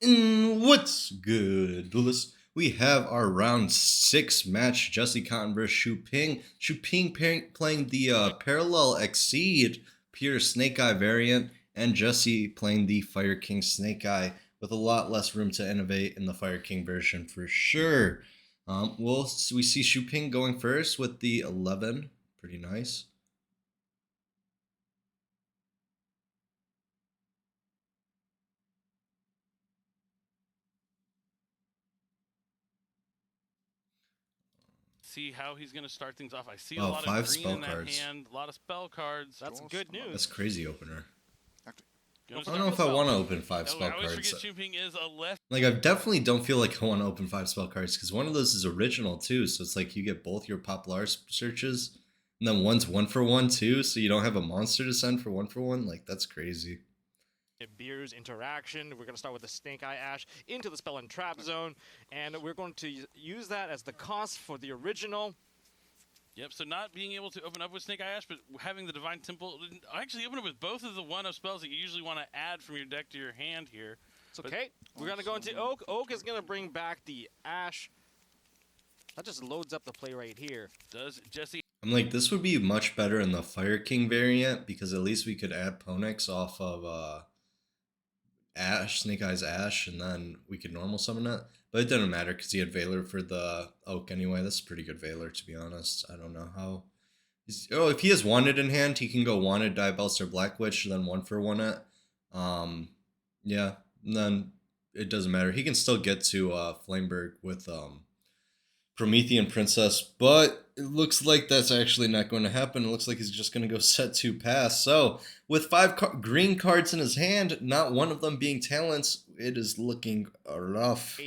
What's good, duelists? We have our round 6 match, Jesse Cotton versus Shu Ping. Shu Ping playing the Parallel Exceed Pure Snake Eye variant, and Jesse playing the Fire King Snake Eye with a lot less room to innovate in the Fire King version for sure. We see Shu Ping going first with the 11. Pretty nice. See how he's going to start things off. I see a Wow, lot 5 of green spell in that cards. hand, a lot of spell cards. That's good news. That's crazy opener. Gonna I start don't know with if I spell. want to open 5 Oh, spell I always cards. forget Shu Ping is a left. Like, I definitely don't feel like I want to open 5 spell cards because one of those is original too. So it's like you get both your popular searches, and then one's 1-for-1 too. So you don't have a monster to send for 1-for-1. Like, that's crazy. Beer's interaction. We're going to start with the Snake Eye Ash into the Spell and Trap Zone, and we're going to use that as the cost for the original. Yep, so not being able to open up with Snake Eye Ash, but having the Divine Temple. Actually, open up with both of the 1-of spells that you usually want to add from your deck to your hand here. It's okay. We're going to go into Oak. Oak is going to bring back the Ash. That just loads up the play right here. Does Jesse... I'm like, this would be much better in the Fire King variant because at least we could add Ponex off of Ash, Snake Eye's Ash, and then we could normal summon it. But it didn't matter because he had Valor for the Oak anyway. That's a pretty good Valor, to be honest. I don't know how. If he has Wanted in hand, he can go Wanted, Diabellus, or Black Witch, then 1-for-1 it. Yeah, and then it doesn't matter. He can still get to Flameberg with Promethean Princess, but it looks like that's actually not going to happen. It looks like he's just going to go set 2 pass. So, with 5 green cards in his hand, not one of them being talents, it is looking rough.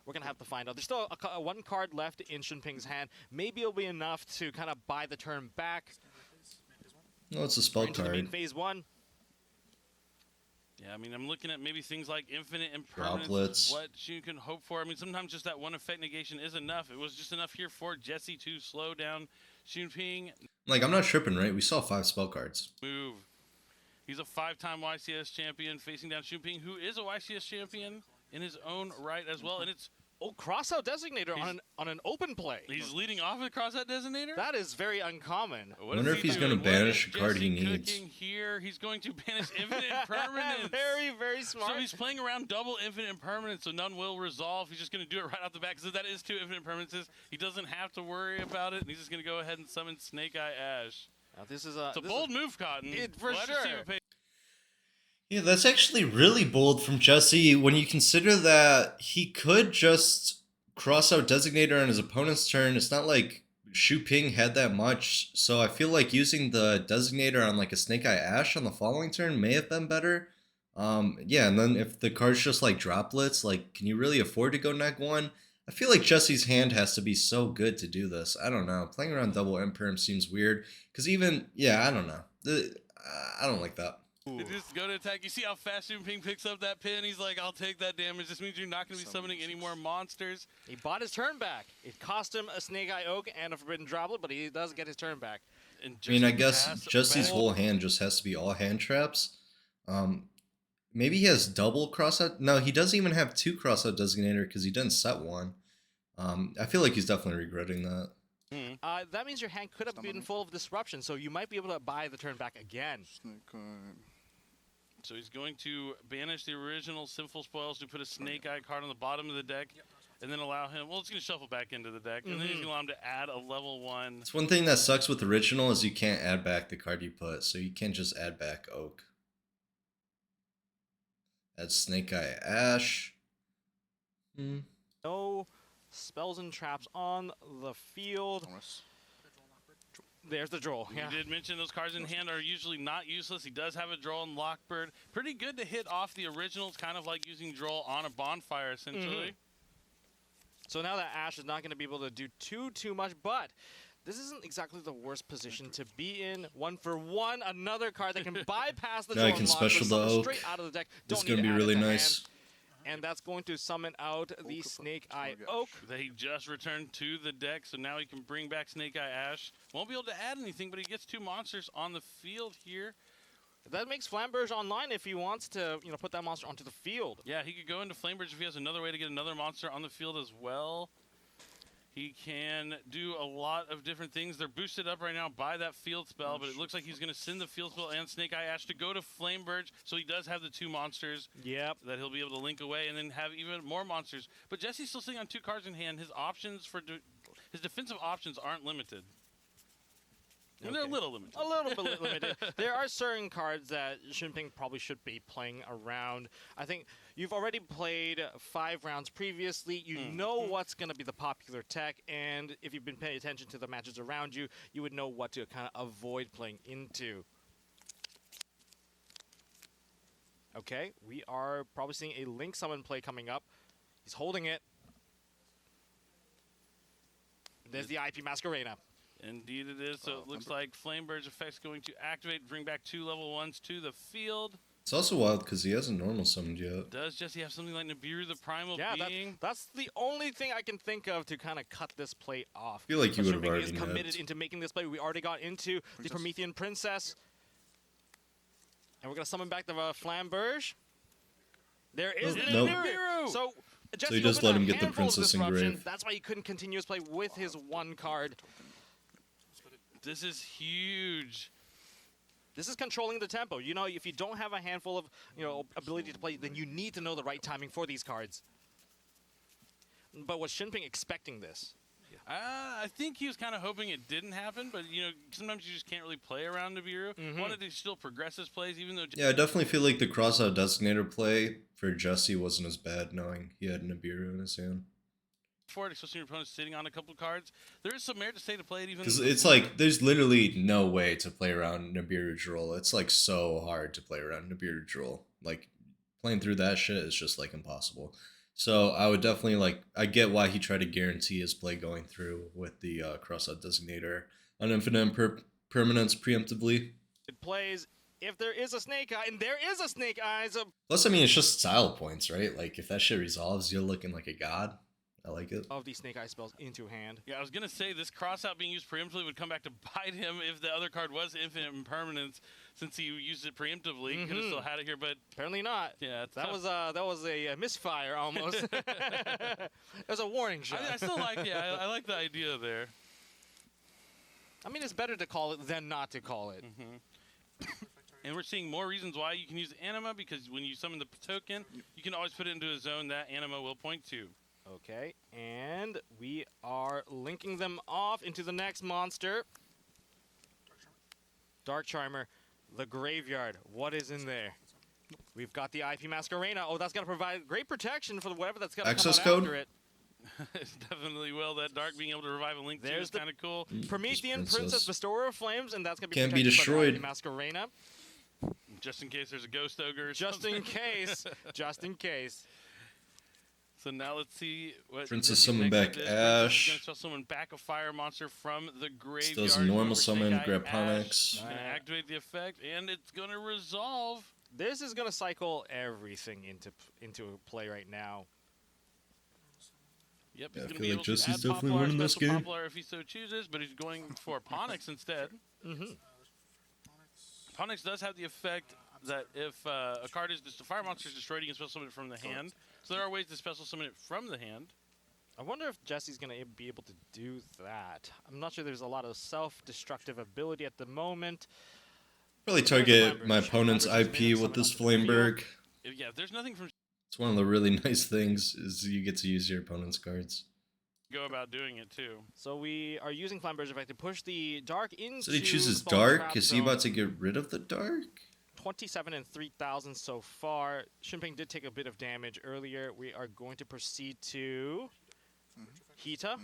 We're going to have to find out. There's still one card left in Shu Ping's hand. Maybe it'll be enough to kind of buy the turn back. No, it's a spell into card. the main phase 1. Yeah, I mean, I'm looking at maybe things like Infinite Impermanence, Droplets. what you can hope for. I mean, sometimes just that one effect negation is enough. It was just enough here for Jesse to slow down Shu Ping. Like, I'm not tripping, right? We saw 5 spell cards. Move. He's a 5-time YCS champion facing down Shu Ping, who is a YCS champion in his own right as well. And it's... Oh, crossout designator on an open play. He's leading off with crossout designator? That is very uncommon. I wonder if he's going to banish a card he needs. Here, he's going to banish Infinite Impermanence. Very, very smart. So he's playing around double Infinite Impermanence, so none will resolve. He's just going to do it right off the bat, because that is 2 Infinite Impermanences. He doesn't have to worry about it, and he's just going to go ahead and summon Snake Eye Ash. Now, this is a bold move, Cotton. For sure. Yeah, that's actually really bold from Jesse when you consider that he could just cross out Designator on his opponent's turn. It's not like Shu Ping had that much, so I feel like using the Designator on like a Snake Eye Ash on the following turn may have been better. Yeah, and then if the card's just like droplets, like, can you really afford to go neg 1? I feel like Jesse's hand has to be so good to do this. I don't know. Playing around double Imperm seems weird, because even, yeah, I don't know. I don't like that. Just go to attack. You see how fast Shu Ping picks up that pin? He's like, I'll take that damage. This means you're not going to be summoning any more monsters. He bought his turn back. It cost him a Snake Eye Oak and a Forbidden Droplet, but he does get his turn back. And I mean, I guess Jesse's whole hand just has to be all hand traps. Maybe he has double crossout. No, he doesn't even have 2 crossout designator because he didn't set 1. I feel like he's definitely regretting that. That means your hand could have been full of disruption, so you might be able to buy the turn back again. So he's going to banish the original Sinful Spoils to put a Snake Eye card on the bottom of the deck, and then allow him, well, it's going to shuffle back into the deck, and then he's going to allow him to add a level 1. It's one thing that sucks with original is you can't add back the card you put, so you can't just add back Oak. Add Snake Eye Ash. No spells and traps on the field. There's the draw. Yeah. You did mention those cards in hand are usually not useless. He does have a draw on Lockbird. Pretty good to hit off the originals, kind of like using draw on a bonfire, essentially. So now that Ash is not going to be able to do too much, but this isn't exactly the worst position to be in. 1-for-1, another card that can bypass the draw. Now you can special the Oak. Straight out of the deck. This is going to be really nice. And that's going to summon out the Snake Eye Oak. They just returned to the deck, so now he can bring back Snake Eye Ash. Won't be able to add anything, but he gets 2 monsters on the field here. That makes Flamberge online if he wants to, put that monster onto the field. Yeah, he could go into Flamebridge if he has another way to get another monster on the field as well. He can do a lot of different things. They're boosted up right now by that field spell, but it looks like he's going to send the field spell and Snake Eye Ash to go to Flamebridge, so he does have the 2 monsters that he'll be able to link away and then have even more monsters. But Jesse's still sitting on 2 cards in hand. His options for his defensive options aren't limited. And they're a little limited. A little bit limited. There are certain cards that Shinping probably should be playing around. I think you've already played 5 rounds previously. You know what's going to be the popular tech, and if you've been paying attention to the matches around you, you would know what to kind of avoid playing into. Okay, we are probably seeing a Link Summon play coming up. He's holding it. There's the IP Masquerena. Indeed it is. So it looks like Flamebird's effect's going to activate, bring back 2 level 1s to the field. It's also wild because he hasn't normal summoned yet. Does Jesse have something like Nibiru, the Primal Being? That's the only thing I can think of to kind of cut this play off. I feel like you would have Shinping already is committed had. into making this play. We already got into the Promethean Princess. And we're going to summon back the Flamberge. There is Nope. Nibiru! So Jesse he just opened let a him get the handful of Princess disruption. Engraved. That's why he couldn't continue his play with his 1 card. This is huge. This is controlling the tempo. If you don't have a handful of, ability to play, then you need to know the right timing for these cards. But was Shinping expecting this? I think he was kind of hoping it didn't happen, but, sometimes you just can't really play around Nibiru. Wanted to still progress his plays, even though... Yeah, I definitely feel like the cross-out Designator play for Jesse wasn't as bad, knowing he had Nibiru in his hand. For it, especially your opponent's sitting on a couple of cards. There is some merit to stay to play it even... Because it's like, there's literally no way to play around Nibiru Droll. It's like so hard to play around Nibiru Droll. Like, playing through that shit is just like impossible. So I would definitely I get why he tried to guarantee his play going through with the cross-out Designator on Infinite Permanence preemptively. It plays if there is a Snake Eye, and there is a Snake Eye. So Plus, I mean, it's just style points, right? Like, if that shit resolves, you're looking like a god. I like it. of these Snake Eye spells into hand. Yeah, I was going to say, this cross-out being used preemptively would come back to bite him if the other card was Infinite Impermanence, since he used it preemptively. Could have still had it here, but... Apparently not. Yeah, it's that tough. was a misfire almost. It was a warning shot. I still like, I like the idea there. I mean, it's better to call it than not to call it. And we're seeing more reasons why you can use Anima, because when you summon the token, you can always put it into a zone that Anima will point to. Okay, and we are linking them off into the next monster. Dark Charmer, the Graveyard. What is in there? We've got the IP Masquerena. Oh, that's going to provide great protection for whatever that's going to come Access out code? after it. It definitely will. That Dark being able to revive a Link too is kind of cool. Promethean Princess. Princess, Bestower of Flames, and that's going to be Can't be protected by the destroyed. IP Masquerena. Just in case there's a Ghost Ogre or Just something. in case. Just in case. So now let's see what... Princess Jesse summon makes back of this. Ash. He's going to still summon back a fire monster from the graveyard. does normal over summon, Snake Eye grab Ash. Ponyx. Going to activate the effect, and it's going to resolve. This is going to cycle everything into play right now. Yep, Yeah, he's I going to feel be like able to Jesse's add definitely Poplar, winning this special game. Poplar if he so chooses, but he's going for Ponyx instead. Ponyx does have the effect that if a card is a fire monster is destroyed, you can special summon it from the hand. So there are ways to special summon it from the hand. I wonder if Jesse's going to be able to do that. I'm not sure there's a lot of self-destructive ability at the moment. Probably target my opponent's IP with this Flameberg. Yeah, if there's nothing from It's one of the really nice things is you get to use your opponent's cards. go about doing it too. So we are using Flamberge effect to push the Dark into So he chooses the Fallen Dark? Trap Is he Zone. about to get rid of the Dark? 27 and 3,000 so far. Shinping did take a bit of damage earlier. We are going to proceed to Hita.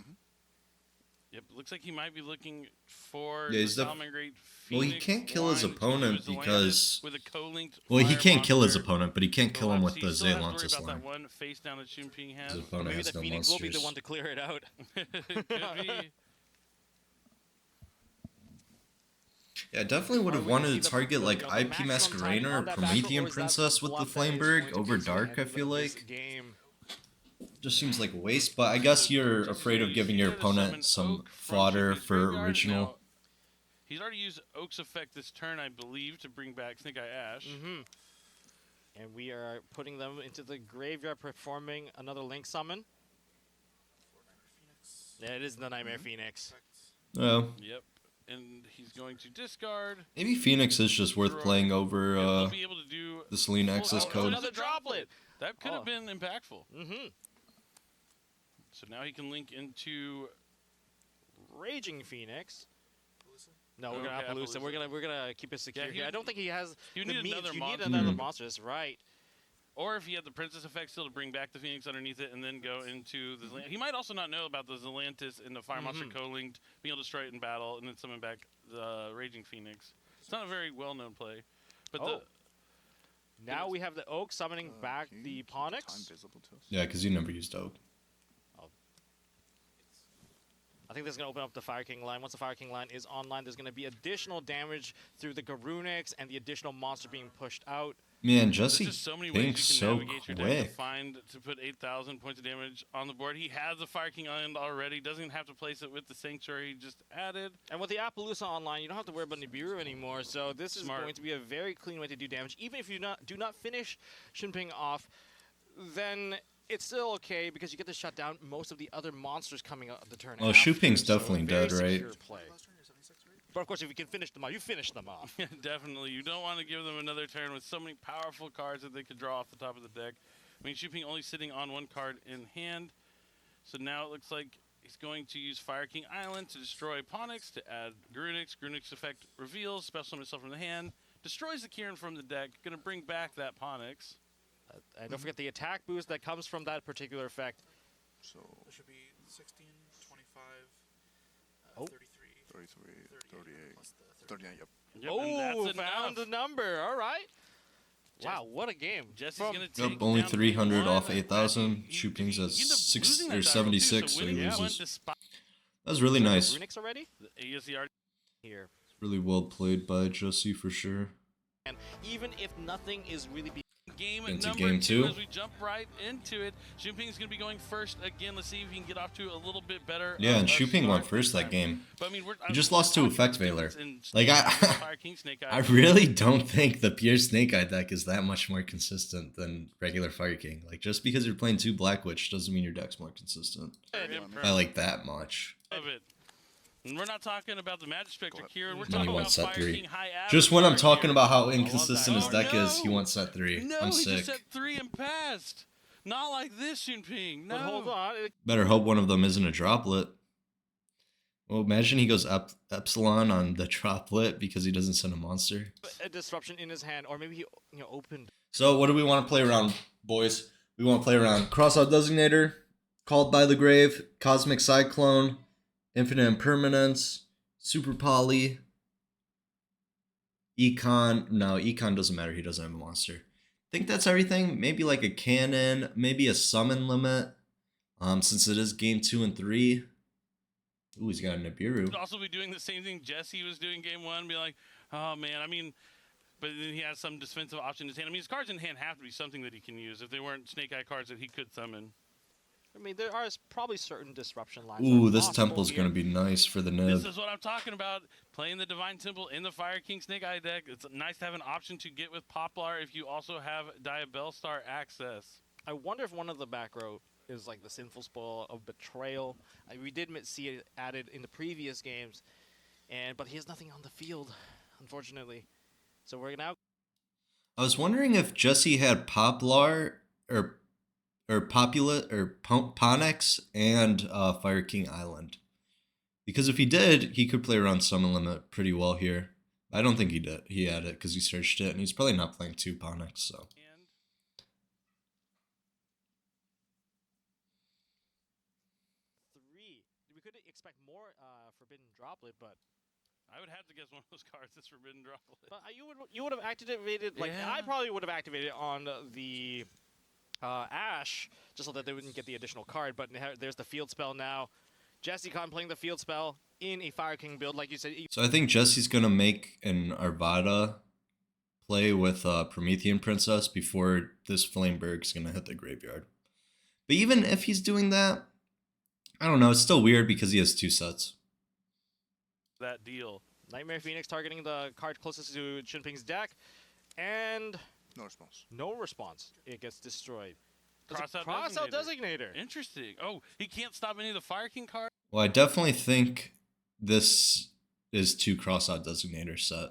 Yep, looks like he might be looking for Yeah, he's the def- Salamangreat Well, he Phoenix can't kill his wine to opponent use the land because- with a co-linked Well, he fire can't kill his monster. opponent, but he can't kill him with So the he still has to worry Zealantis about that line. one face down that Shinping has. His opponent Maybe has the no Phoenix will be the monsters. one to clear it out. Could be. Yeah, I definitely would have Are we gonna wanted see to the- target the, like you know, the IP maximum Masquerena timing or on that Promethean backfill, or is that Princess with the bluff that is Flameberg going to over be so Dark, I heavy feel of this like. game? Just seems like a waste, but I guess you're Just afraid so of you giving see your there to summon opponent some Oak from fodder Shinping's for graveyard. original. Now, He's already used Oak's effect this turn, I believe, to bring back Snake Eye Ash. And we are putting them into the graveyard, performing another Link summon. Yeah, it is the Nightmare Phoenix. Oh, Yep. And he's going to discard. maybe Phoenix is just worth playing over He'll be able to do the Selene full- access oh, code. Another droplet. That could have been impactful. Mm-hmm. So now he can link into. Raging Phoenix. No, we're Okay, gonna Appaloosa. Appaloosa. We're gonna keep it secure Yeah, here. I don't think he has you the need means. another You monster. need another monster. That's right. Or if he had the Princess effect still to bring back the Phoenix underneath it and then go into the He might also not know about the Zelantis and the Fire Monster co-linked, being able to destroy it in battle and then summon back the Raging Phoenix. It's not a very well-known play. But Now we have the Oak summoning back the Ponix. Yeah, because you never used Oak. I think this is going to open up the Fire King line. Once the Fire King line is online, there's going to be additional damage through the Garunix and the additional monster being pushed out. Man, there's Jesse just so many ways thinks you can so navigate your deck quick. to find to put 8,000 points of damage on the board. He has the Fire King Island already. Doesn't have to place it with the Sanctuary he just added. And with the Appaloosa online, you don't have to worry about Nibiru anymore. So this is Smart. going to be a very clean way to do damage. Even if you do not finish Shinping off, then it's still okay because you get to shut down most of the other monsters coming out of the turn. Well, after. Shuping's So definitely very dead, right? secure play. But of course, if you can finish them off, you finish them off. Yeah, definitely. You don't want to give them another turn with so many powerful cards that they could draw off the top of the deck. I mean, Shuping only sitting on one card in hand. So now it looks like he's going to use Fire King Island to destroy Ponix, to add Grunix. Grunix effect reveals, special summon itself from the hand, destroys the Kieran from the deck, going to bring back that Ponix. And don't forget the attack boost that comes from that particular effect. So It should be 16, 25, Oh. 33, 33, 38, 38, plus the 39, yep. Yep, and Oh, that's found the enough. number. All right. Wow, what a game. Jesse's From- going to take Yep, only down 300 off one. 8,000. He Shuping's at ended up 6 losing that or battle, too, 76, so he winning that one loses. despite That was really nice. Runix already? ESER. Here. Really well played by Jesse for sure. And even if nothing is really Game Into number game two two. as we jump right into it. Shuping's going to be going first again. Let's see if he can get off to a little bit better. Yeah, and a Shuping went start first this that time. game. But, I mean, He just lost to Effect Veiler. Like, Fire King, Snake I Eye. really don't think the pure Snake Eye deck is that much more consistent than regular Fire King. Like, just because you're playing 2 Black Witch doesn't mean your deck's more consistent by like that much. Of it. And we're not talking about the Magic Spectre Kieran. We're Then he talking wants about set Fire 3. King High Just when I'm Avatar talking Kieran. about how that. inconsistent his Oh, deck is, he no. wants set 3. No, I'm he sick. just set 3 and passed. Not like this, Shunping. No. But hold on. Better hope one of them isn't a droplet. Well, imagine he goes Epsilon on the droplet because he doesn't send a monster. A disruption in his hand, or maybe he opened. So what do we want to play around, boys? We want to play around Crossout Designator, Called by the Grave, Cosmic Cyclone, Infinite Impermanence, Super Poly, Econ. No, Econ doesn't matter. He doesn't have a monster. I think that's everything. Maybe like a cannon, maybe a summon limit. Since it is game 2 and 3. Ooh, he's got a Nibiru. Could also be doing the same thing Jesse was doing game 1, be like, oh man, I mean, but then he has some defensive option in his hand. I mean, his cards in hand have to be something that he can use if they weren't Snake Eye cards that he could summon. I mean, there are probably certain disruption lines. Ooh, that are this possible temple's here. going to be nice for the This nib. is what I'm talking about. Playing the Divine Temple in the Fire King Snake Eye deck. It's nice to have an option to get with Poplar if you also have Diabellstar access. I wonder if one of the back row is like the Sinful Spoil of Betrayal. We did see it added in the previous games, but he has nothing on the field, unfortunately. So we're now. I was wondering if Jesse had Poplar or Popula or Ponex and Fire King Island. Because if he did, he could play around Summon Limit pretty well here. I don't think he did. He had it because he searched it, and he's probably not playing 2 Ponex, so. And Three. We could expect more Forbidden Droplet, but I would have to guess one of those cards is Forbidden Droplet. you would have activated like Yeah. I probably would have activated on the Ash just so that they wouldn't get the additional card. But there's the field spell now. Jesse Con playing the field spell in a Fire King build, like you said. So I think Jesse's going to make an Arvada play with Promethean Princess before this Flameberg's going to hit the graveyard. But even if he's doing that, I don't know. It's still weird because he has 2 sets. That deal. Nightmare Phoenix targeting the card closest to Shinping's deck, and No response. no response. It gets destroyed. Crossout Crossout Designator. Designator. Interesting. Oh, he can't stop any of the Fire King cards? Well, I definitely think this is 2 crossout designator set.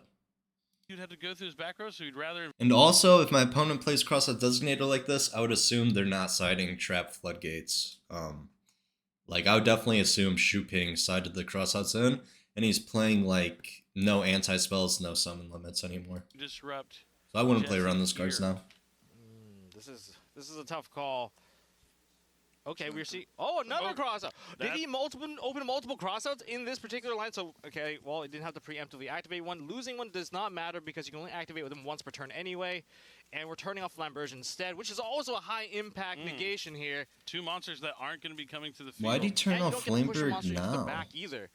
You'd have to go through his back row, so you'd rather... And also, if my opponent plays crossout designator like this, I would assume they're not siding trap floodgates. Like, I would definitely assume Shu Ping sided the crossouts in, and he's playing, like, no anti-spells, no summon limits anymore. Disrupt. So I wouldn't play Jesse around those cards here. now. This is a tough call. Okay, we're seeing. Oh, another Oh, crossout. Did that- he open multiple crossouts in this particular line? So, okay, well, it didn't have to preemptively activate one. Losing one does not matter because you can only activate with them once per turn anyway. And we're turning off Flamberge instead, which is also a high impact negation here. 2 monsters that aren't going to be coming to the field. Why'd he turn And you off don't get to push your Flamebird monster into the now? back either.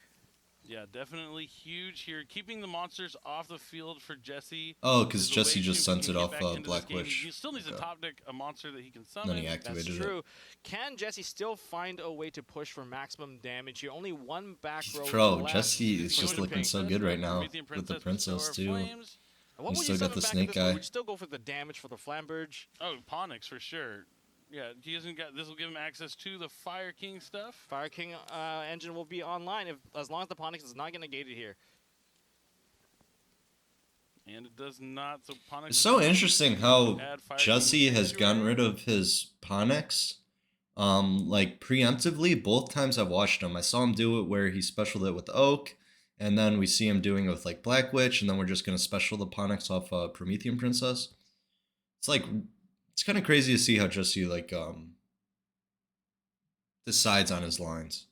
Yeah, definitely huge here. Keeping the monsters off the field for Jesse. Oh, because is the Jesse way just Shu sent can it get off back into this Black game. Wish. He still needs to Okay. top deck a monster that he can summon. Then he That's activated true. Can Jesse still find a way to push for maximum damage here? Only one back row it. Bro, left. Jesse is for just Shu looking Ping. so good right now Promethean with the Princess, princess Bestower too. of Flames. What You would still you got summon the back snake at this point? guy. Would you still go for the damage for the Flamberge? Oh, Ponix for sure. Yeah, he hasn't got. This will give him access to the Fire King stuff. Fire King engine will be online as long as the Ponix is not getting negated here. And it does not. So Ponix. It's so interesting how Add Fire Jesse King has gotten everywhere. rid of his Ponix. Like preemptively, both times I've watched him. I saw him do it where he specialed it with Oak, and then we see him doing it with like Black Witch, and then we're just gonna special the Ponix off Promethean Princess. It's like it's kind of crazy to see how Jesse like decides on his lines,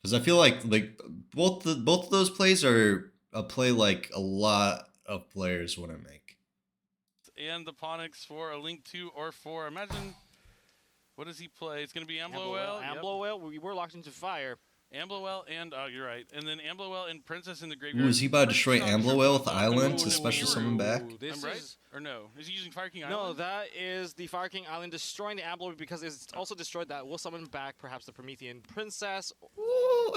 because I feel like both of those plays are a play like a lot of players want to make. And the Ponix for a Link 2 or 4. Imagine. What does he play? It's going to be Amblowell. Yep. Amblowell, we were locked into fire. Amblowell and you're right. And then Amblowell and Princess in the graveyard. Ooh, is he about to destroy Pretty strong Amblowell with triple Island to Ooh, special summon back? This I'm right? is Or no? Is he using Fire King no, Island? that is the Fire King Island destroying the Amblowell because it's also destroyed that. We'll summon back perhaps the Promethean Princess. Ooh.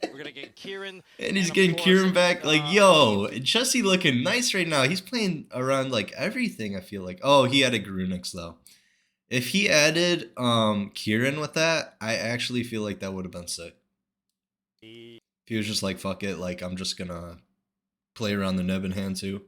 We're gonna get Kieran. And he's of getting course, Kieran back. Like, yo, Jesse looking nice right now. He's playing around like everything, I feel like. Oh, he added Garunix though. If he added Kieran with that, I actually feel like that would have been sick. If he was just like, fuck it, like I'm just gonna play around the Neb in hand too.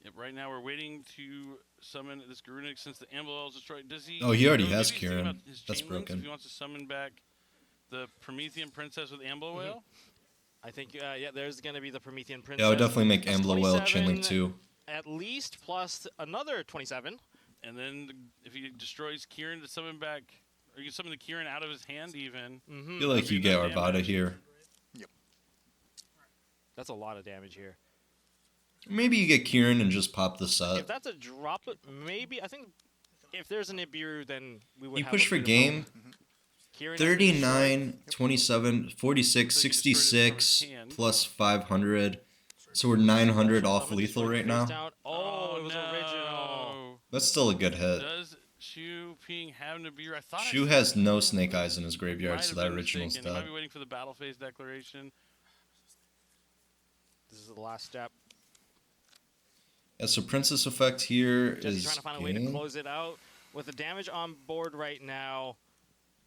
Yep, right now we're waiting to summon this Garunix since the Amblowell is destroyed. Does he? Oh, he already maybe has he's thinking Kieran. about his That's chain links, broken. If he wants to summon back the Promethean Princess with Amblowell. I think yeah, there's gonna be the Promethean Princess. Yeah, I would definitely make That's Amblowell chain 27 link too. At least plus another 27. And then if he destroys Kieran to summon back, or you can summon the Kieran out of his hand even. I feel like That'd be you get enough Arvada damage. here. That's a lot of damage here. Maybe you get Kieran and just pop the If set. that's a drop, maybe I think if there's an Ibiru, then we would. You have push a for beautiful game. Kieran has been destroyed. 39, 27, 46, So you destroyed it from his 66, hand. plus 500. So we're 900 off Summon lethal destroyed right face now. down. Oh, it was original. That's still a good hit. Does Shu Ping have Nibiru? I thought Shu I has no snake eyes in his might graveyard, so have that been original's mistaken. He might dead. be waiting for the battle phase declaration. This is the last step. Yeah, so Princess Effect here Jesse's is trying to find a way to game. close it out. With the damage on board right now,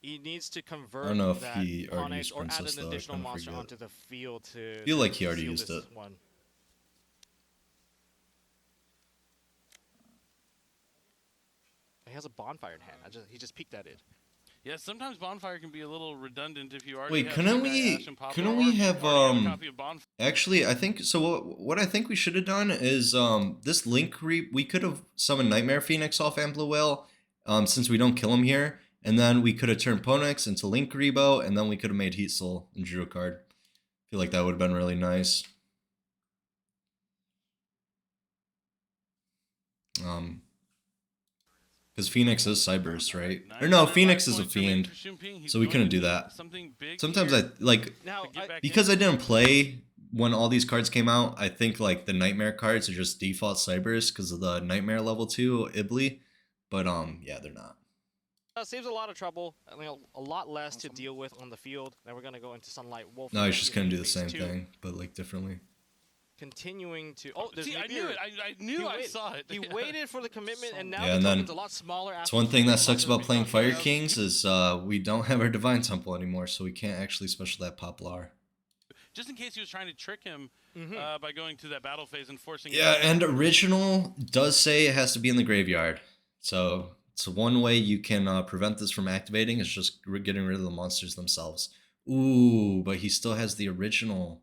he needs to convert don't know if that he already Onyx used or add Princess, an though. I additional kinda monster forget. onto the field to. Feel like he already seal used this it. one. He has a bonfire in hand. He just peeked at it. Yeah, sometimes Bonfire can be a little redundant if you already Wait, have couldn't Snake Eye, we- Ash, and Papa, couldn't or we if you have, already a copy of Bonfire. Actually, I think so. What I think we should have done is this link we could have summoned Nightmare Phoenix off Amblowell, since we don't kill him here, and then we could have turned Ponex into Link Rebo, and then we could have made Heat Soul and drew a card. I feel like that would have been really nice. Because Phoenix is Cyberse, right? Or no, Phoenix is a fiend, so we couldn't do that. Something big Sometimes here I like Now, to get back because in. I didn't play when all these cards came out. I think like the Nightmare cards are just default Cyberse because of the Nightmare level 2 Ibli, but yeah, they're not. Saves a lot of trouble, a lot less to deal with on the field. Now we're going to go into Sunlight Wolf. No, he's just gonna do the Phase same 2. thing, but like differently. Continuing to... Oh, there's See, I Nibiru. knew it. I knew I saw it. He waited for the commitment, and now Yeah, the and then token's a lot smaller. It's after one thing that Super sucks about Monsters playing become- Fire Kings is we don't have our Divine Temple anymore, so we can't actually special that Poplar. Just in case he was trying to trick him by going to that battle phase and forcing. Yeah, him and original does say it has to be in the graveyard. So it's one way you can prevent this from activating is just getting rid of the monsters themselves. Ooh, but he still has the original.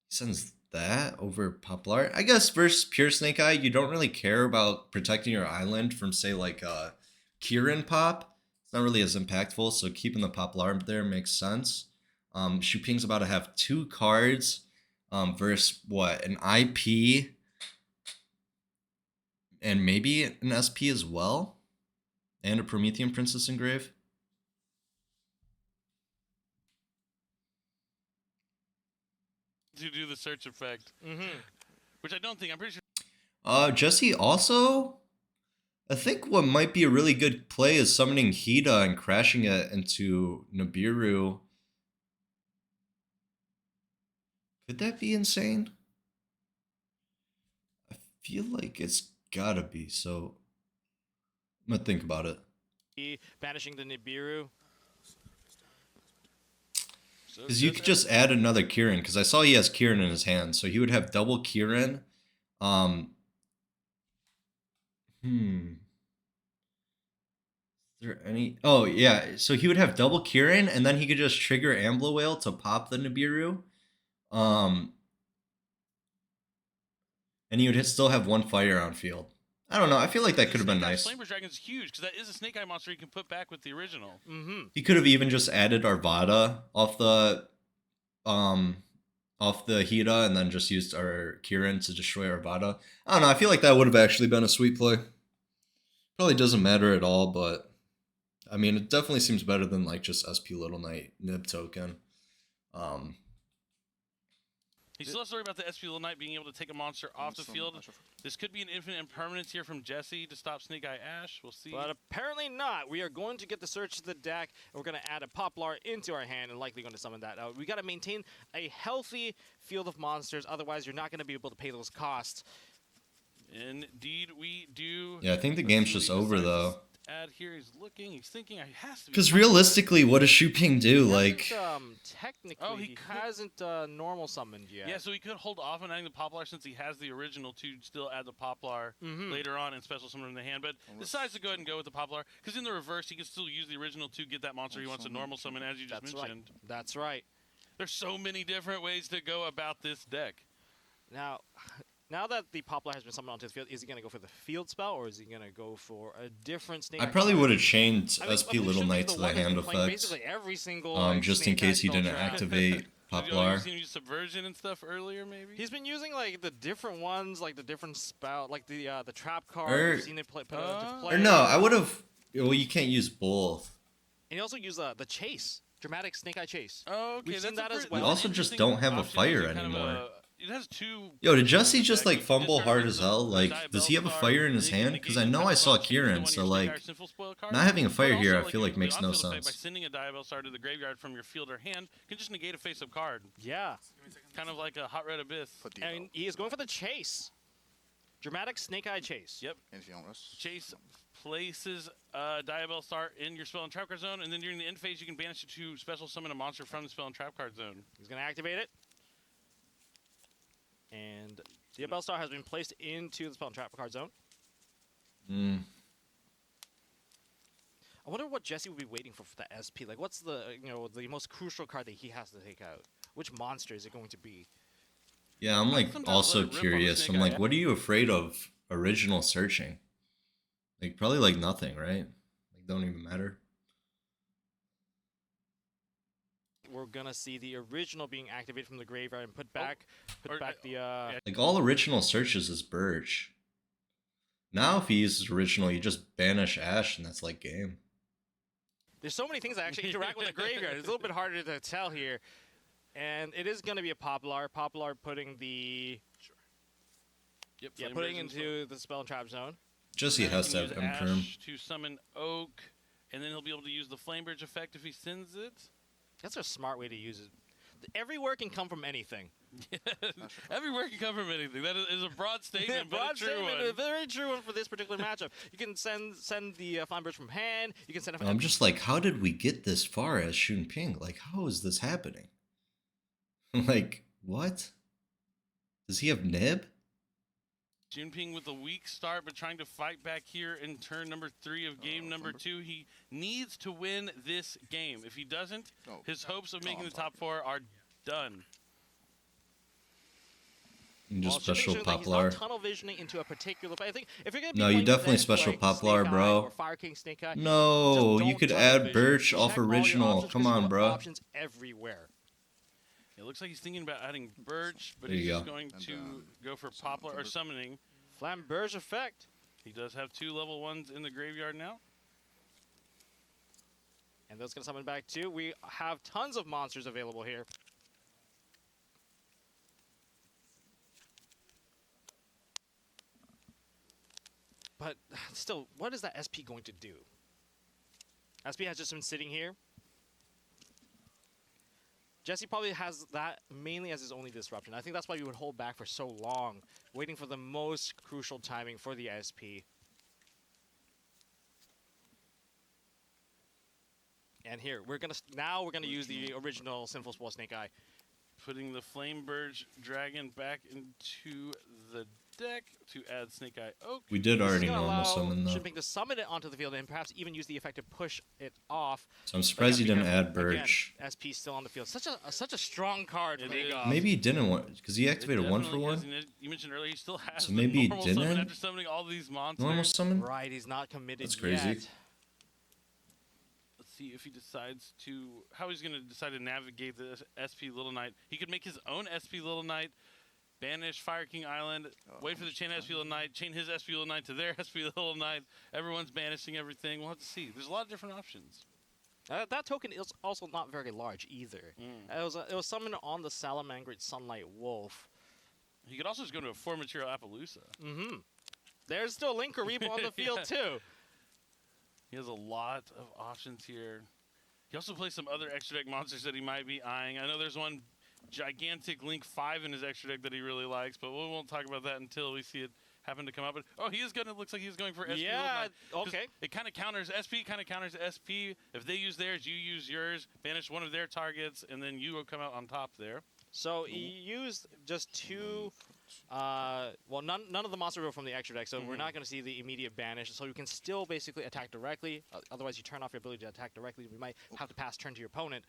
He sends that over Poplar. I guess versus Pure Snake Eye, you don't really care about protecting your island from, say, like Kieran Pop. It's not really as impactful, so keeping the Poplar there makes sense. Shuping's about to have 2 cards versus what, an IP and maybe an SP as well, and a Promethean Princess Engrave. to do the search effect, which I don't think. I'm pretty sure. Jesse also, I think what might be a really good play is summoning Hida and crashing it into Nibiru. Could that be insane? I feel like it's gotta be, so I'm gonna think about it. Banishing the Nibiru. Because you could just add another Kieran, because I saw he has Kieran in his hand, so he would have double Kieran. Is there any... Oh, yeah, so he would have double Kieran, and then he could just trigger Ambler Whale to pop the Nibiru. And he would still have 1 fire on field. I don't know, I feel like that could have been nice. Flamer Dragon's huge because that is a Snake Eye monster you can put back with the original. He could have even just added Arvada off the Hida and then just used our Kieran to destroy Arvada. I don't know, I feel like that would have actually been a sweet play. Probably doesn't matter at all, but I mean, it definitely seems better than like just SP Little Knight Nib token. He still has to worry about the SP Little Knight being able to take a monster off the field. This could be an infinite impermanence here from Jesse to stop Snake Eye Ash. We'll see. But apparently not. We are going to get the search to the deck, and we're going to add a Poplar into our hand and likely going to summon that out. We got to maintain a healthy field of monsters, otherwise you're not going to be able to pay those costs. Indeed, we do. Yeah, I think the game's just over though. Add here, he's looking, he's thinking, I has to be. Because realistically, what does Shuping do? Like, Technically, he hasn't normal summoned yet. Yeah, so he could hold off on adding the Poplar since he has the original to still add the Poplar later on and special summon in the hand, but decides to go ahead and go with the Poplar because in the reverse, he can still use the original to get that monster he wants to normal summon, as you just mentioned. Right. That's right. There's so many different ways to go about this deck. Now that the Poplar has been summoned onto the field, is he going to go for the field spell, or is he going to go for a different Snake? I probably would have changed SP Little Shuping's Knight to the one that's hand been playing effects. Basically every single just in Snake Eye case he spell didn't trap. activate Poplar. You've seen him use Subversion and stuff earlier, maybe? He's been using like the different ones, like the different spell, like the trap card. We've seen it put into play. Or no, I would have... Well, you can't use both. And he also used the chase, dramatic Snake Eye chase. Oh, okay. We've seen that as We well. also just don't have a fire anymore. It has 2. Yo, did Jesse just like fumble hard as hell? Like, does he have a fire in his hand? Because I know I saw Kieran, so like, not having a fire here, I feel like makes no sense. By sending a Diabell Star to the graveyard from your field or hand, can just negate a face-up card. Yeah. Kind of like a Hot Red Abyss. And he is going for the chase. Dramatic Snake Eye chase. Yep. Chase places Diabell Star in your spell and trap card zone, and then during the end phase, you can banish it to special summon a monster from the spell and trap card zone. He's going to activate it. And Diabell Star has been placed into the spell and trap card zone. I wonder what Jesse would be waiting for the SP. Like, what's the the most crucial card that he has to take out? Which monster is it going to be? Yeah, I'm like also curious. I'm like, what are you afraid of original searching? Like, probably like nothing, right? Like, don't even matter. We're gonna see the original being activated from the graveyard and put back the like all original searches is Birch. Now if he uses original, you just banish Ash and that's like game. There's so many things that actually interact with the graveyard. It's a little bit harder to tell here. And it is gonna be a Poplar. Poplar putting the putting into the spell and trap zone. Jesse Now he has can to have use Imperm. Ash to summon Oak, and then he'll be able to use the Flame Bridge effect if he sends it. That's a smart way to use it. Everywhere can come from anything. Everywhere can come from anything. That is a broad statement, but a Broad true statement, one. a very true one for this particular matchup. You can send the Flame Bridge from hand. You can send. I'm just like, how did we get this far as Shun Ping? Like, how is this happening? Like, what? Does he have Nib? Junping with a weak start, but trying to fight back here in turn number 3 of game number 2. He needs to win this game. If he doesn't, his hopes of making the top 4 are done. You just Well, special Shun Ping, he's Poplar. not tunnel visioning into a particular. I think if you're gonna be No, you playing definitely decks special like Poplar, Snake Eye bro. or Fire King Snake Eye, No, just you don't could tunnel add vision. Birch Check off all your original. options, Come 'cause you on, want bro. Options everywhere. It looks like he's thinking about adding Birch, but There he's you just go. going to go for Poplar or summoning. Flamberge effect. He does have 2 level 1s in the graveyard now. And that's going to summon back too. We have tons of monsters available here. But still, what is that SP going to do? SP has just been sitting here. Jesse probably has that mainly as his only disruption. I think that's why we would hold back for so long, waiting for the most crucial timing for the SP. And here, we're gonna use the original Sinful Spoil Snake Eye. Putting the Flame Birch Dragon back into the deck to add Snake Eye Oak. We did This is already gonna normal allow summon though. Shinping to summon it onto the field and perhaps even use the effect to push it off. So I'm surprised But he yeah, didn't because, add Birch. Again, SP still on the field. Such a strong card to It make is. off. Maybe he didn't want because he It activated 1 for definitely 1. is, and you mentioned earlier he still has So the maybe he normal summon didn't? after summoning all these monsters. Normal summon? Right, he's not committed That's crazy. yet. Let's see if he decides to how he's going to decide to navigate the SP Little Knight. He could make his own SP Little Knight, banish Fire King Island, wait for the chain SP Little Knight, chain his SP Little Knight to their SP Little Knight. Everyone's banishing everything. We'll have to see. There's a lot of different options. That token is also not very large either. It was summoned on the Salamangreat Sunlight Wolf. He could also just go to a 4 material Appaloosa. There's still Link Karibo on the field too. He has a lot of options here. He also plays some other extra deck monsters that he might be eyeing. I know there's one gigantic Link 5 in his extra deck that he really likes, but we won't talk about that until we see it happen to come up. But, oh, he is going to, looks like he's going for SP. Yeah, okay. It kind of counters SP, SP. If they use theirs, you use yours, banish one of their targets, and then you will come out on top there. So he used just 2. Well, none of the monsters were from the extra deck, so we're not going to see the immediate banish. So you can still basically attack directly. Otherwise, you turn off your ability to attack directly. We might have to pass turn to your opponent.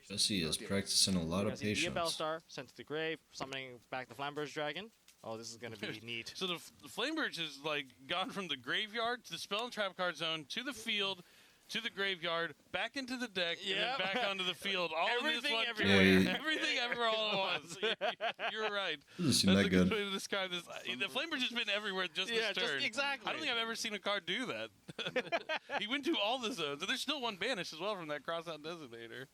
Jesse is practicing a lot of Dia patience. Bellstar sent to the grave, summoning back the Flamberge Dragon. Oh, this is going to be neat. So the Flame Birch is like gone from the graveyard to the spell and trap card zone to the field to the graveyard, back into the deck, and then back onto the field. All Everything in this one everywhere. Yeah, everything everywhere all at once. You're right. Doesn't seem That's that a good good. way to describe this. The Flame Birch has been everywhere just Yeah, this just turn. exactly. I don't think I've ever seen a card do that. He went to all the zones, and there's still one banished as well from that crossout designator.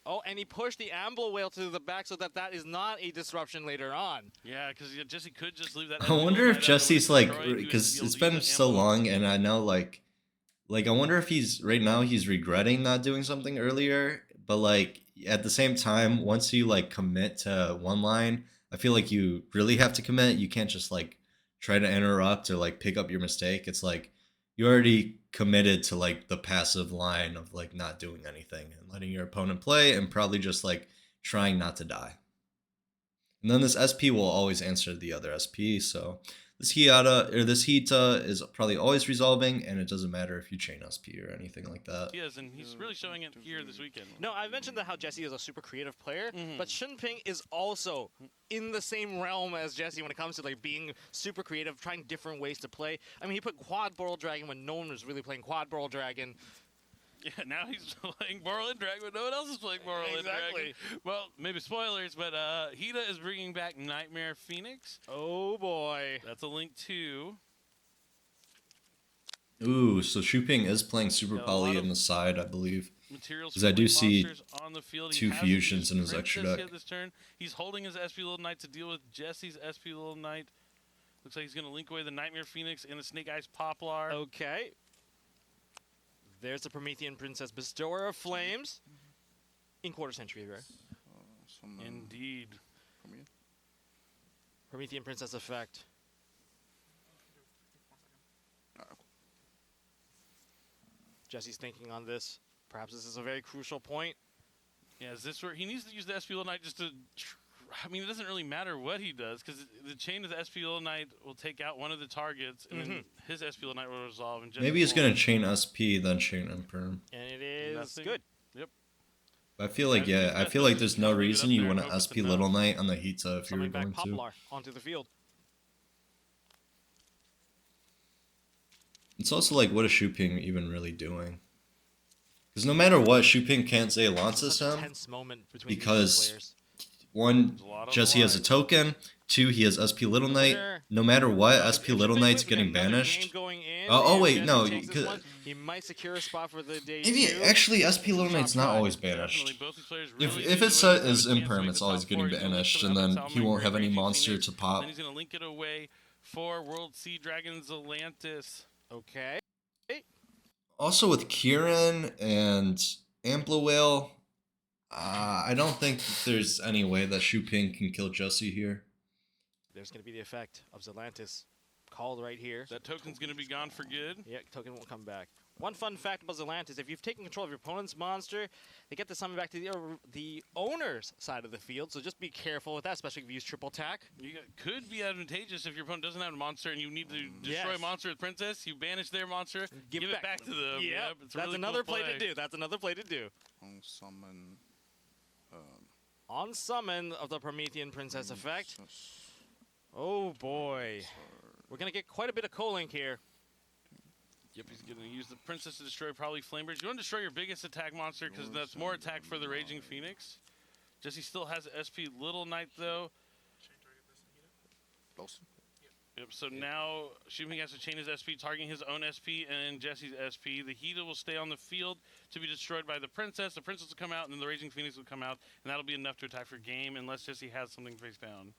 Oh, and he pushed the Ambler Whale to the back so that is not a disruption later on. Yeah, because Jesse could just leave that. I wonder if Jesse's like, because it's been so long, and I know like I wonder if he's right now he's regretting not doing something earlier, but like at the same time, once you like commit to one line, I feel like you really have to commit. You can't just like try to interrupt or like pick up your mistake. It's like you already committed to like the passive line of like not doing anything and letting your opponent play and probably just like trying not to die. And then this SP will always answer the other SP, so this Hita is probably always resolving, and it doesn't matter if you chain SP or anything like that. He is, and he's really showing it here this weekend. No, I mentioned how Jesse is a super creative player, but Shinping is also in the same realm as Jesse when it comes to like being super creative, trying different ways to play. I mean, he put Quad Boral Dragon when no one was really playing Quad Boral Dragon. Yeah, now he's playing Boral and Dragon, but no one else is playing Boral and Dragon. Well, maybe spoilers, but Hita is bringing back Nightmare Phoenix. Oh boy. That's a link to. Ooh, so Shuping is playing Super Yeah, a Poly lot on of the side, I believe. Materials 'Cause I do see on the field. 2 fusions in his extra deck. This turn. He's holding his SP Little Knight to deal with Jesse's SP Little Knight. Looks like he's going to link away the Nightmare Phoenix and the Snake Eyes Poplar. Okay. There's the Promethean Princess, Bestower of Flames. In quarter century, right? Indeed. Promethean Princess effect. Jesse's thinking on this. Perhaps this is a very crucial point. Yeah, is this where he needs to use the SP Little Knight just to... I mean, it doesn't really matter what he does, because the chain of the SP Little Knight will take out one of the targets, and then his SP Little Knight will resolve. And Maybe he's going to chain SP, then chain Imperm. And it is Nothing. good. Yep. I feel like, yeah, I feel like there's no reason you want to SP Little Knight on the Hita if you were Summoning back going to. Poplar onto the field. It's also like, what is Shuping even really doing? Because no matter what, Shuping can't say Lances Such a him. tense moment between Because these players. One, There's a lot on Jesse the has a line. token. Two, he has SP Little Knight. Sure. No matter what, SP If Little Shuping Knight's with getting another game banished. going in, Oh, and wait, Jesse no, takes this could- one, he might secure a spot for the day Maybe, two. actually, SP Little Top Knight's not five. always banished. Definitely, both these players If really it's do set have a as chance to Imperm, make it's the always top getting four. He's gonna link banished, some and up then Salmon he won't Great have any Raging monster Phoenix. to pop. Then he's going to link it away for World Sea Dragon Zelantis. Okay. Also with Kieran and Amplawhale, I don't think there's any way that Shuping can kill Jesse here. There's going to be the effect of Zelantis called right here. That token's going to be gone for good. Yeah, token won't come back. One fun fact about Zelantis, if you've taken control of your opponent's monster, they get to summon back to the owner's side of the field, so just be careful with that, especially if you use triple attack. Could be advantageous if your opponent doesn't have a monster and you need to destroy Yes. a monster with Princess. You banish their monster, Give give it it back to them. Yep, Yep, it's a that's really another cool play to do. That's another play to do. On summon. On summon of the Promethean Princess effect. Oh boy. We're going to get quite a bit of co-link here. Yep, he's going to use the Princess to destroy probably Flamebirds. You want to destroy your biggest attack monster because that's more attack for the Raging Phoenix. Jesse still has SP Little Knight though. Chain target this and heat it. Close. Yep, so now Shuping has to chain his SP, targeting his own SP and Jesse's SP. The Hita will stay on the field to be destroyed by the Princess. The Princess will come out, and then the Raging Phoenix will come out, and that'll be enough to attack for game unless Jesse has something face down.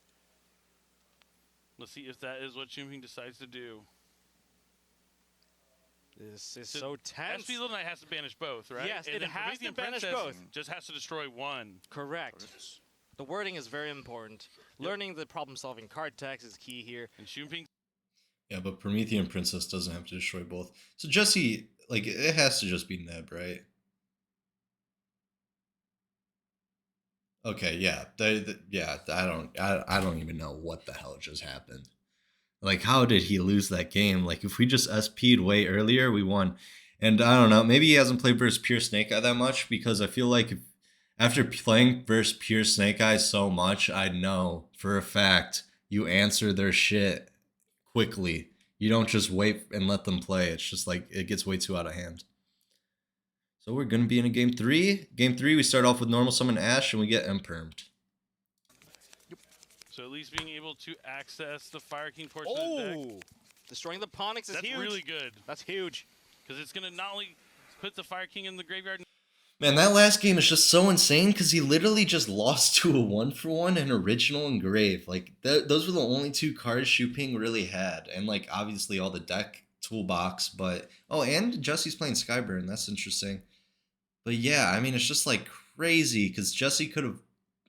Let's see if that is what Shuping decides to do. This is So so tense. SP Little Knight has to banish both, right? Yes, And it then has to Promethean banish Princess both. Just has to destroy one. Correct. The wording is very important. Learning the problem-solving card text is key here. And Shuping Yeah, but Promethean Princess doesn't have to destroy both. So Jesse, like, it has to just be Neb, right? Okay, yeah, yeah. I don't even know what the hell just happened. Like, how did he lose that game? Like, if we just SP'd way earlier, we won. And I don't know, maybe he hasn't played versus Pure Snake Eye that much, because I feel like after playing versus Pure Snake Eye so much, I know for a fact you answer their shit quickly. You don't just wait and let them play. It's just like it gets way too out of hand. So we're going to be in a game 3. Game 3, we start off with normal summon Ash and we get Impermed. So at least being able to access the Fire King portion of the deck. Oh! Destroying the Ponix is That's huge. really good. That's huge. Because it's going to not only put the Fire King in the graveyard. Man, that last game is just so insane because he literally just lost to a 1-for-1 and Original Engrave. Like, those were the only 2 cards Shuping really had. And, like, obviously all the deck toolbox. But, oh, and Jesse's playing Skyburn. That's interesting. But, yeah, I mean, it's just, like, crazy because Jesse could have,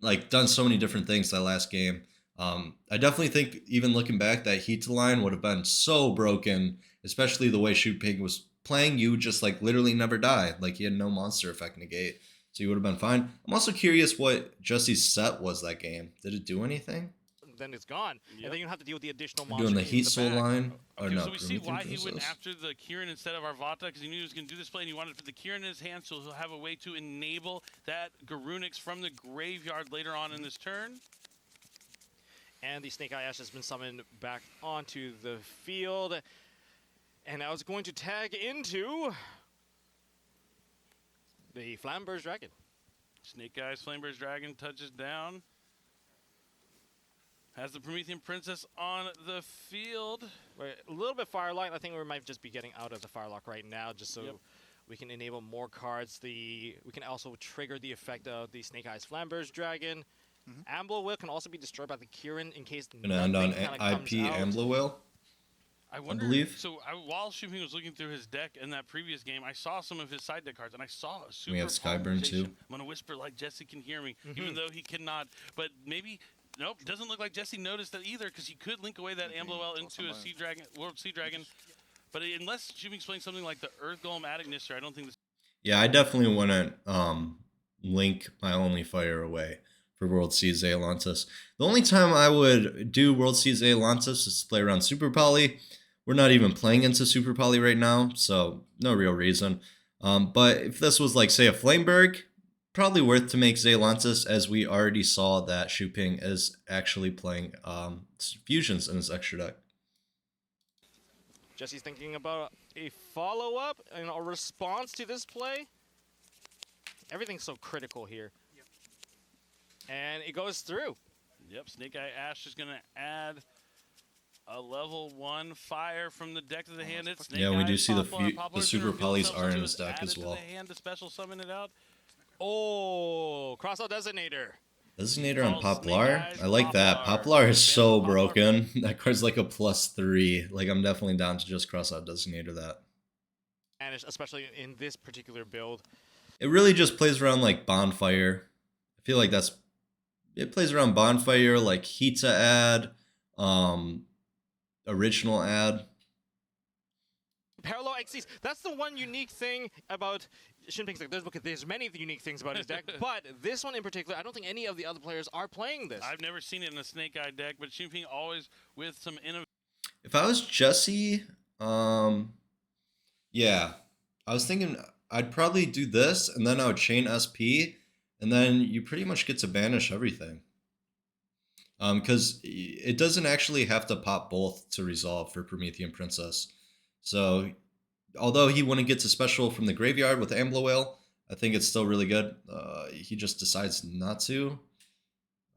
like, done so many different things that last game. I definitely think, even looking back, that Hita line would have been so broken, especially the way Shuping was playing. You just, like, literally never die. Like, he had no monster effect negate, so you would have been fine. I'm also curious what Jesse's set was that game. Did it do anything? Then it's gone. Yep. And then you have to deal with the additional We're monster. doing the in Heat Soul back. line? Or Okay, no, so we see Promethean why he went Princess? after the Kieran instead of Arvata, because he knew he was going to do this play, and he wanted to put the Kieran in his hand, so he'll have a way to enable that Garunix from the graveyard later on in this turn. And the Snake Eye Ash has been summoned back onto the field. And now it's going to tag into the Flamber's Dragon. Snake Eyes Flamebear's Dragon touches down. Has the Promethean Princess on the field. We're a little bit Firelight. I think we might just be getting out of the Firelock right now, just so Yep. we can enable more cards. We can also trigger the effect of the Snake Eyes Flamber's Dragon. Ambler Will can also be destroyed by the Kieran in case Gonna end on nothing kinda comes IP out. Amblowell. I wonder. believe. So while Shooping was looking through his deck in that previous game, I saw some of his side deck cards, and I saw a super We have Skyburn, too. polymerization. I'm gonna whisper like Jesse can hear me, even though he cannot. But maybe nope, doesn't look like Jesse noticed that either, because he could link away that Amblowell into a Sea Dragon, World Sea Dragon. But unless Shooping's playing something like the Earth Golem Attic Nisser, I don't think this. Yeah, I definitely wouldn't link my only fire away for World Seas Atlantis. The only time I would do World Seas Atlantis is to play around Super Poly. We're not even playing into Super Poly right now, so no real reason. But if this was like, say, a Flameberg, probably worth to make Zealantis, as we already saw that Shooping is actually playing fusions in his extra deck. Jesse's thinking about a follow-up and a response to this play. Everything's so critical here. And it goes through. Yep, Snake Eye Ash is gonna add a level 1 fire from the deck to the hand. It's Snake Yeah, we do Eyes, see the Poplar Super gonna reveal Polys itself are in to his us, deck add as it to well. the hand to special summon it out. Oh, Crossout Designator. Designator on False Snake Poplar? Eyes, I like that. Poplar. Poplar is so Poplar. broken. That card's like a +3. Like, I'm definitely down to just cross out Designator that. And especially in this particular build. It really just plays around like Bonfire. I feel like it plays around Bonfire, like Hita add, original add. Parallel XCs. That's the one unique thing about Shinping's deck. There's many unique things about his deck, but this one in particular, I don't think any of the other players are playing this. I've never seen it in a Snake Eye deck, but Shooping always with some innovation. If I was Jesse, yeah, I was thinking I'd probably do this, and then I would chain SP, and then you pretty much get to banish everything. Because it doesn't actually have to pop both to resolve for Promethean Princess. So, although he wouldn't get to special from the graveyard with Amblowell, I think it's still really good. He just decides not to.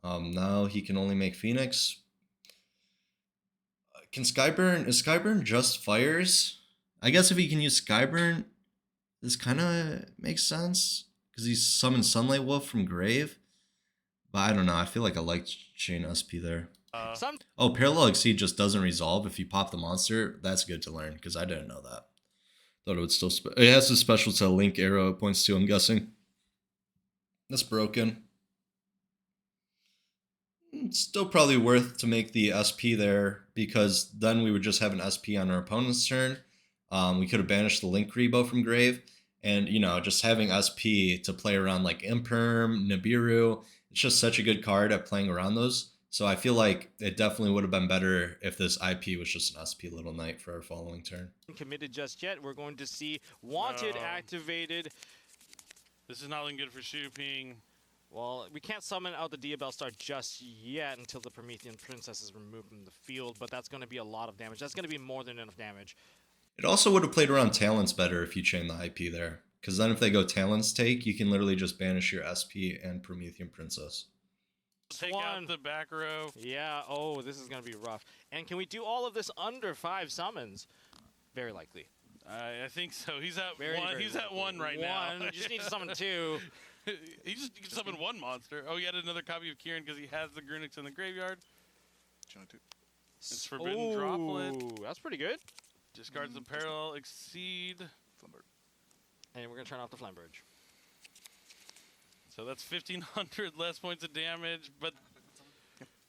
Now he can only make Phoenix. Is Skyburn just fires? I guess if he can use Skyburn, this kind of makes sense, because he summoned Sunlight Wolf from Grave. But I don't know, I feel like I like chain SP there. Oh, Parallel Exceed just doesn't resolve if you pop the monster. That's good to learn, because I didn't know that. Thought it would still... it has a special to Link arrow it points to, I'm guessing. That's broken. It's still probably worth to make the SP there, because then we would just have an SP on our opponent's turn. We could have banished the Link Rebo from Grave. And, you know, just having SP to play around like Imperm, Nibiru, it's just such a good card at playing around those. So I feel like it definitely would have been better if this IP was just an SP Little Knight for our following turn. Committed just yet. We're going to see Wanted No. activated. This is not looking good for Shooping. Well, we can't summon out the Diabell Star just yet until the Promethean Princess is removed from the field, but that's going to be a lot of damage. That's going to be more than enough damage. It also would have played around Talents better if you chain the IP there. Because then if they go Talents take, you can literally just banish your SP and Promethean Princess. Take One. out the back row. Yeah, oh, this is going to be rough. And can we do all of this under 5 summons? Very likely. I think so. He's at Very, one. very He's at likely. one right now. You just need to summon 2. He can summon one monster. Oh, he had another copy of Kieran because he has the Grunix in the graveyard. It's Forbidden Droplet. Ooh, that's pretty good. Discards the Parallel Exceed. And we're going to turn off the Flamberge. So that's 1,500 less points of damage, but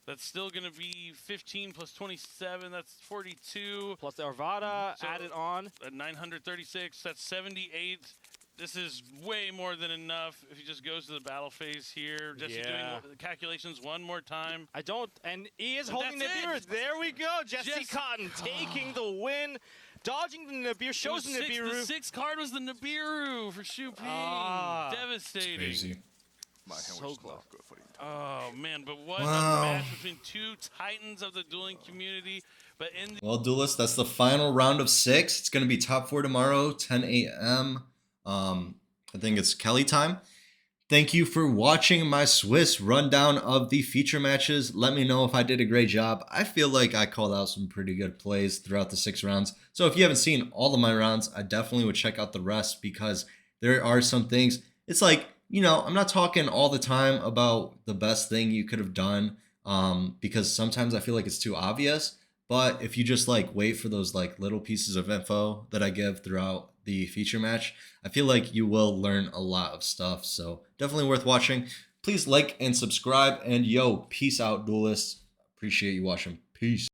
that's still going to be 15 plus 27. That's 42. Plus the Arvada So- added on. At 936, that's 78. This is way more than enough if he just goes to the battle phase here. Just Yeah. doing the calculations one more time. I don't, and he is And holding that's Nibiru. it. There we go. Jesse Jesse- Cotton taking the win. Dodging the Nibiru, shows the Nibiru. The 6th card was the Nibiru for Shooping. Ah. Devastating. Crazy. So close. Oh, man, but what Wow. a match between two titans of the dueling community. But in the Well, Duelists, that's the final round of 6. It's going to be top 4 tomorrow, 10 a.m. I think it's Kelly time. Thank you for watching my Swiss rundown of the feature matches. Let me know if I did a great job. I feel like I called out some pretty good plays throughout the 6 rounds. So if you haven't seen all of my rounds, I definitely would check out the rest, because there are some things. It's like you know, I'm not talking all the time about the best thing you could have done, because sometimes I feel like it's too obvious. But if you just like wait for those like little pieces of info that I give throughout the feature match, I feel like you will learn a lot of stuff. So definitely worth watching. Please like and subscribe. And yo, peace out, duelists. Appreciate you watching. Peace.